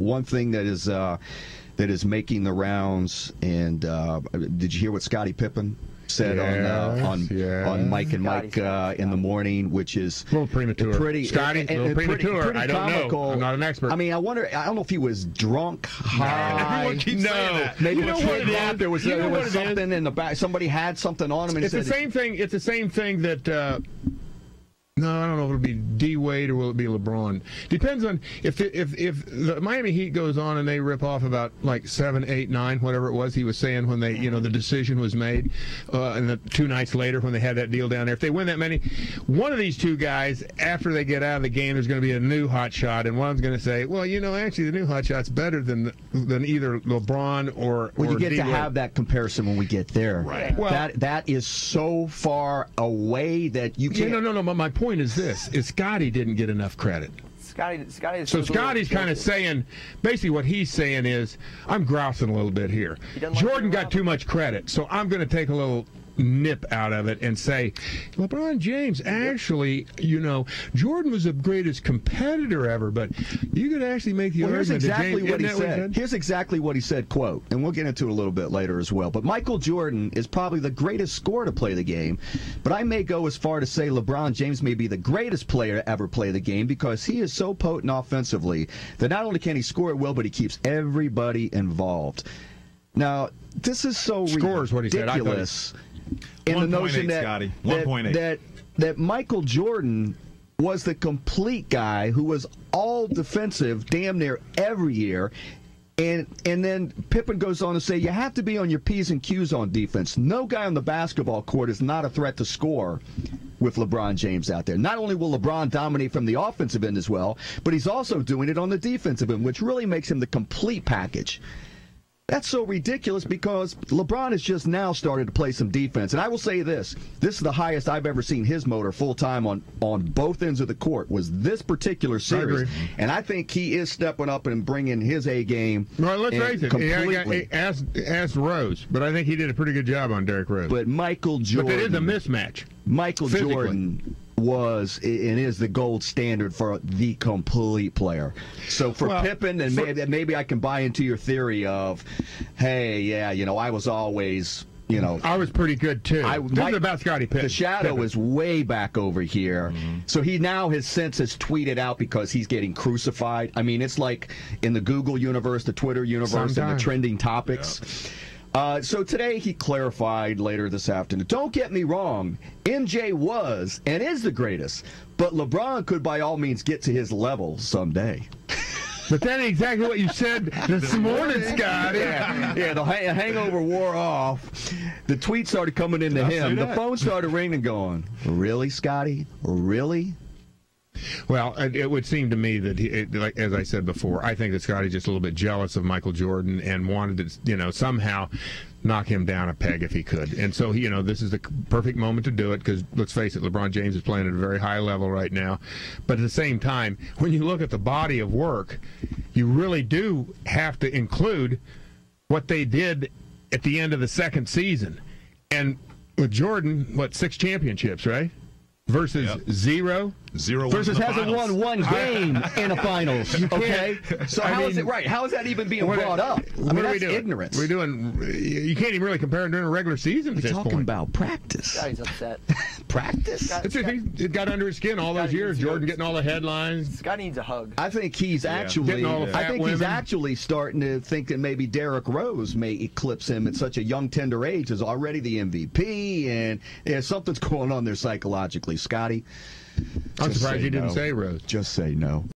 one thing that is making the rounds, and did you hear what Scottie Pippen said on Mike and Mike in the morning, which is a little premature. Scotty, a little premature. Pretty I don't comical. know. I'm not an expert. I mean, I don't know if he was drunk, high. Everyone keeps saying that. Maybe you know what it is? There was something in the back. Somebody had something on him. And it's the same thing. It's the same thing that. No, I don't know if it'll be D Wade or will it be LeBron. Depends on if the Miami Heat goes on and they rip off about like 7, 8, 9, whatever it was he was saying when they the decision was made, and 2 nights later when they had that deal down there. If they win that many, one of these two guys after they get out of the game, there's going to be a new hot shot, and one's going to say, well, actually the new hot shot's better than either LeBron or. Well, you get D to Wade. have that comparison when we get there. Right. Well, that is so far away that you can't. No. But my point is this: is Scotty didn't get enough credit. So Scotty's kind of saying, basically what he's saying is, I'm grousing a little bit here. Jordan got too much credit, so I'm going to take a little nip out of it and say, LeBron James actually, Jordan was the greatest competitor ever, but you could actually make the argument. Here's exactly James, what he said. Here's exactly what he said, quote, and we'll get into it a little bit later as well. But Michael Jordan is probably the greatest scorer to play the game, but I may go as far to say LeBron James may be the greatest player to ever play the game because he is so potent offensively that not only can he score it well, but he keeps everybody involved. Now, this is so ridiculous. What he said. In the notion that Michael Jordan was the complete guy who was all defensive damn near every year. And then Pippen goes on to say, you have to be on your P's and Q's on defense. No guy on the basketball court is not a threat to score with LeBron James out there. Not only will LeBron dominate from the offensive end as well, but he's also doing it on the defensive end, which really makes him the complete package. That's so ridiculous because LeBron has just now started to play some defense. And I will say this is the highest I've ever seen his motor full-time on both ends of the court was this particular series. And I think he is stepping up and bringing his A game. Well, let's face it. Completely. Asked Rose, but I think he did a pretty good job on Derrick Rose. But Michael Jordan. But it is a mismatch. Michael physically. Jordan was and is the gold standard for the complete player. So for Pippen, and maybe I can buy into your theory of, hey, yeah, I was always, I was pretty good too. This is about Scottie Pippen. The shadow is way back over here. Mm-hmm. So he now has tweeted out because he's getting crucified. I mean, it's like in the Google universe, the Twitter universe, and the trending topics. Yeah. So today he clarified later this afternoon. Don't get me wrong, MJ was and is the greatest, but LeBron could by all means get to his level someday. But that ain't exactly what you said this morning, Scott. Yeah, the hangover wore off. The tweets started coming into him. The phone started ringing going, really, Scotty? Really? Well, it would seem to me that, like as I said before, I think that Scotty's just a little bit jealous of Michael Jordan and wanted to, somehow knock him down a peg if he could. And so, this is the perfect moment to do it because, let's face it, LeBron James is playing at a very high level right now. But at the same time, when you look at the body of work, you really do have to include what they did at the end of the second season. And with Jordan, 6 championships, right? Versus 0. Versus hasn't won one game in the finals. Okay, so how is it right? How is that even being brought up? I mean, that's ignorance. You can't even really compare it during a regular season. We're talking about practice. He's upset. Practice. It got under his skin all those years. Jordan getting all the headlines. Scott needs a hug. I think he's actually. He's actually starting to think that maybe Derrick Rose may eclipse him at such a young, tender age. Is already the MVP, and something's going on there psychologically. Scotty. I'm surprised you didn't say Rose. Just say no.